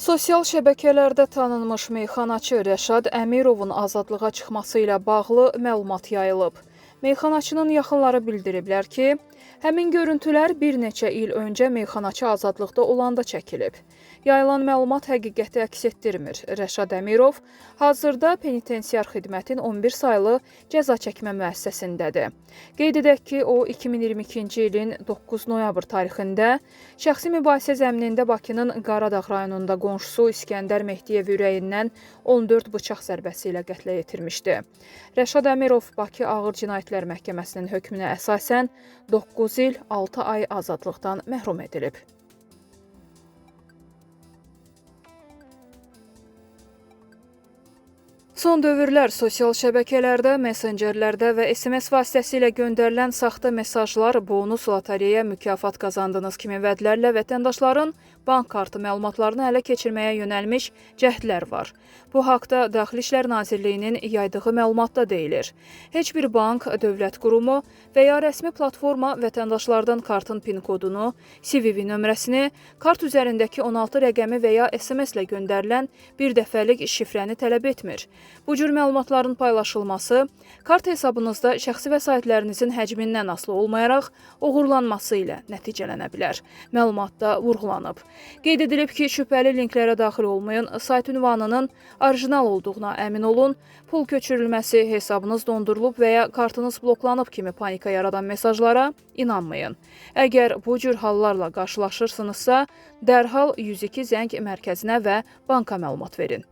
Sosial şəbəkələrdə tanınmış meyxanaçı Rəşad Əmirovun azadlığa çıxması ilə bağlı məlumat yayılıb. Meyxanaçının yaxınları bildiriblər ki, həmin görüntülər bir neçə il öncə meyxanaçı azadlıqda olanda çəkilib. Yayılan məlumat həqiqəti əks etdirmir. Rəşad Əmirov hazırda penitensiar xidmətin 11 saylı cəza çəkmə müəssisəsindədir. Qeyd edək ki, o 2022-ci ilin 9 noyabr tarixində şəxsi mübahisə zəminində Bakının Qaradağ rayonunda qonşusu İskəndər Mehdiyev ürəyindən 14 bıçaq zərbəsi ilə qətlə yetirmişdi. Rəşad Əmirov Bakı Ağır Cinayətlər Məhkəməsinin hökmünə əsasən 9 il 6 ay azadlıqdan məhrum edilib. Son dövrlər sosial şəbəkələrdə, messengerlərdə və SMS vasitəsilə göndərilən saxta mesajlar, bonus, lotereya, mükafat qazandığınız kimi vədlərlə vətəndaşların bank kartı məlumatlarını ələ keçirməyə yönəlmiş cəhdlər var. Bu haqda Daxili İşlər Nazirliyinin yaydığı məlumatda deyilir. Heç bir bank, dövlət qurumu və ya rəsmi platforma vətəndaşlardan kartın PIN kodunu, CVV nömrəsini, kart üzərindəki 16 rəqəmi və ya SMS-lə göndərilən bir dəfəlik şifrəni tələb etmir. Bu cür məlumatların paylaşılması, kart hesabınızda şəxsi vəsaitlərinizin həcmindən asılı olmayaraq oğurlanması ilə nəticələnə bilər. Məlumatda vurğulanıb. Qeyd edilib ki, şübhəli linklərə daxil olmayın, sayt ünvanının orijinal olduğuna əmin olun, pul köçürülməsi, hesabınız dondurulub və ya kartınız bloklanıb kimi panika yaradan mesajlara inanmayın. Əgər bu cür hallarla qarşılaşırsınızsa, dərhal 102 zəng mərkəzinə və banka məlumat verin.